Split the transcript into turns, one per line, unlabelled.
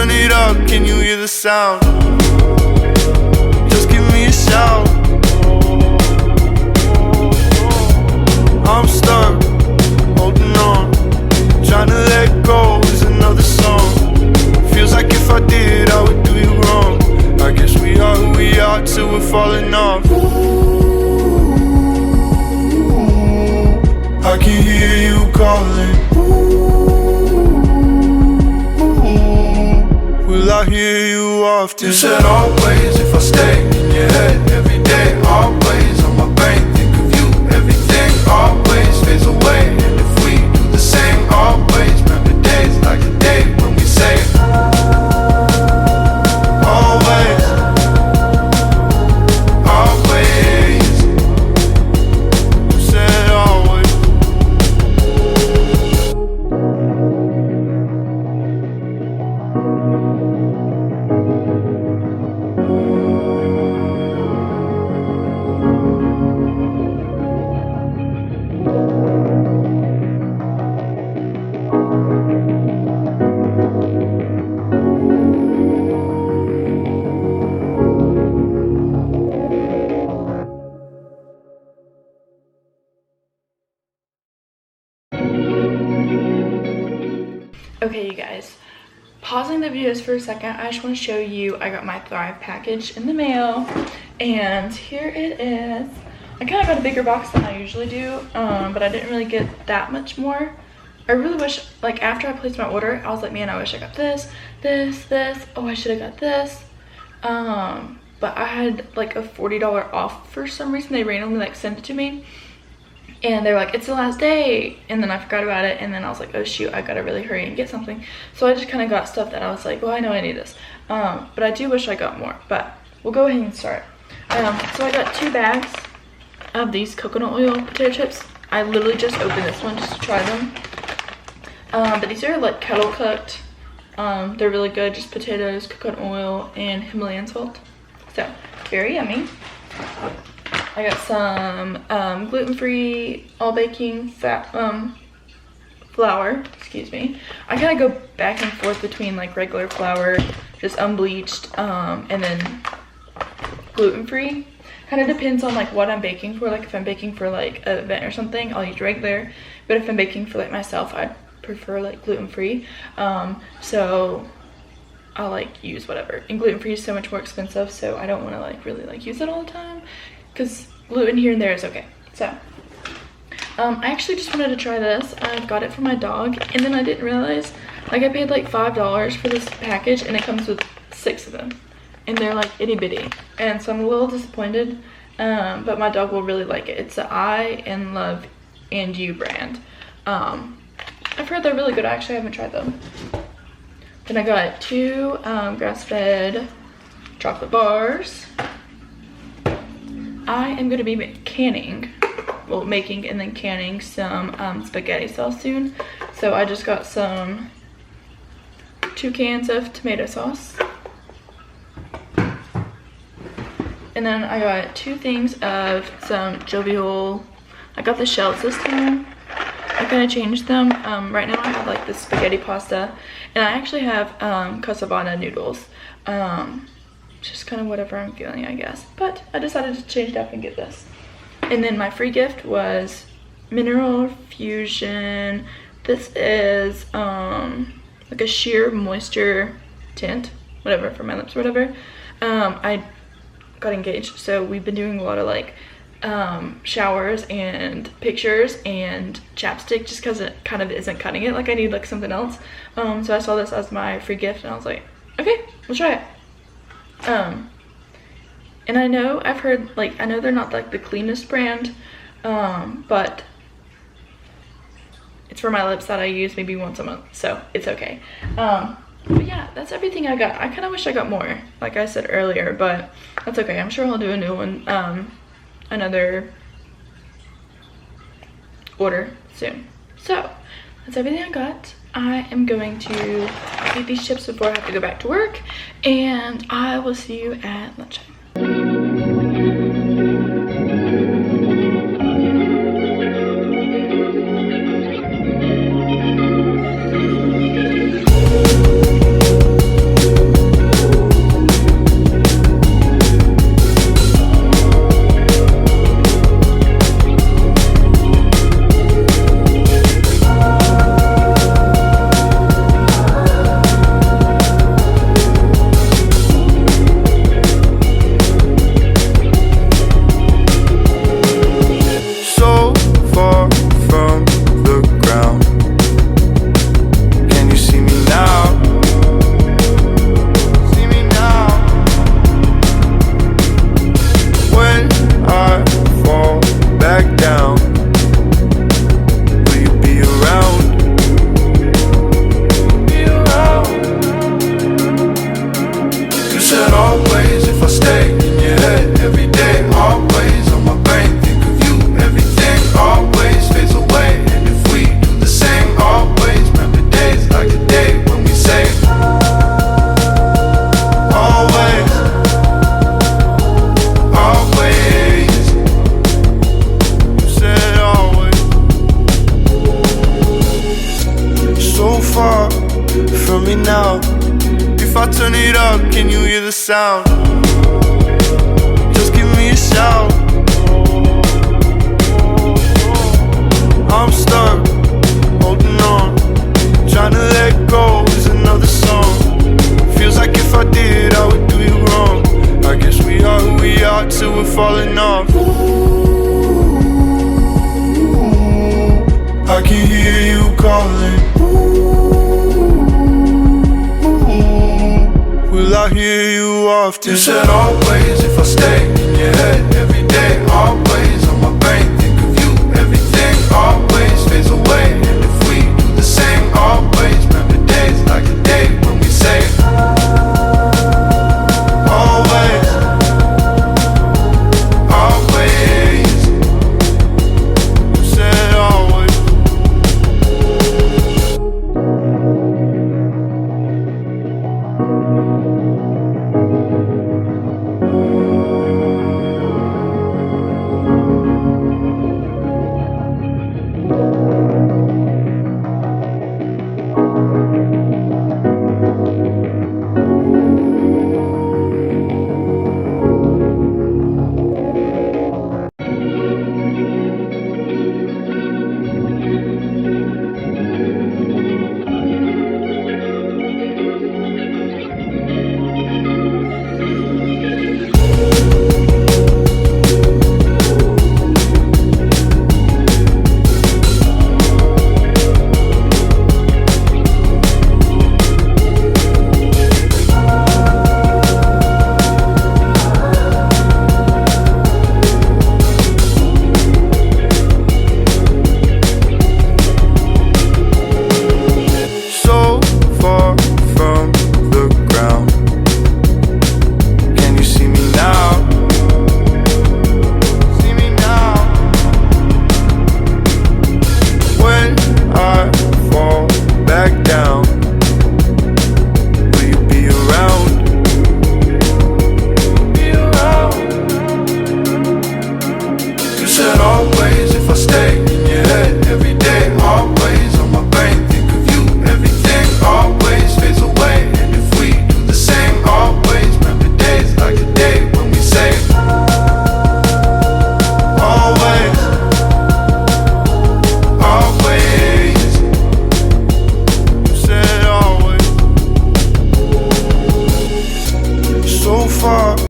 turn it up, can you hear the sound? Just give me a shout. I'm stuck, holding on, trying to let go is another song. Feels like if I did, I would do you wrong. I guess we are who we are till we're falling off. I can hear you calling. Will I hear you often? You said always if I stay in your head every day. Always on my brain, think of you. Everything always fades away. And if we do the same, always remember days like the day when we say always, always. You said always.
Okay, you guys, pausing the videos for a second, I just want to show you I got my Thrive package in the mail, and here it is. I kind of got a bigger box than I usually do, but I didn't really get that much more. I really wish, like, after I placed my order, I was like, man, I wish I got this. Oh, I should have got this. But I had like a $40 off for some reason. They randomly like sent it to me. And they were like, it's the last day. And then I forgot about it. And then I was like, oh shoot, I gotta really hurry and get something. So I just kind of got stuff that I was like, well, I know I need this. But I do wish I got more. But we'll go ahead and start. So I got 2 bags of these coconut oil potato chips. I literally just opened this one just to try them. But these are like kettle cooked. They're really good. Just potatoes, coconut oil, and Himalayan salt. So, very yummy. I got some gluten-free, all baking flour, excuse me. I kind of go back and forth between like regular flour, just unbleached, and then gluten-free. Kind of depends on like what I'm baking for. Like if I'm baking for like an event or something, I'll use regular. But if I'm baking for like myself, I'd prefer like gluten-free. So I'll like use whatever. And gluten-free is so much more expensive, so I don't want to like really like use it all the time. Because gluten here and there is okay. So I actually just wanted to try this. I got it for my dog, and then I didn't realize, like, I paid like $5 for this package, and it comes with 6 of them, and they're like itty bitty, and so I'm a little disappointed. But my dog will really like it. It's the I and Love and You brand. I've heard they're really good. I actually haven't tried them. Then I got 2 grass-fed chocolate bars. I am going to be making and then canning some spaghetti sauce soon. So I just got 2 cans of tomato sauce. And then I got 2 things of some jovial. I got the shells this time. I kind of changed them. Right now I have like this spaghetti pasta, and I actually have cassavana noodles. Just kind of whatever I'm feeling, I guess. But I decided to change it up and get this. And then my free gift was Mineral Fusion. This is like a sheer moisture tint, whatever, for my lips or whatever. I got engaged, so we've been doing a lot of like showers and pictures and chapstick, just because it kind of isn't cutting it. Like I need like something else. So I saw this as my free gift, and I was like, okay, we'll try it. And I know I've heard, like, I know they're not like the cleanest brand, but it's for my lips that I use maybe once a month, so it's okay. But yeah, that's everything I got. I kind of wish I got more, like I said earlier, but that's okay. I'm sure I'll do a new one, another order soon. So that's everything I got. I am going to eat these chips before I have to go back to work, and I will see you at lunchtime.
turn it up, can you hear the sound? Just give me a shout. I'm stuck, holding on, trying to let go is another song. Feels like if I did, I would do you wrong. I guess we are who we are till we're falling off. I can hear you calling. Will I hear you often? You said always if I stay in your head every day, always.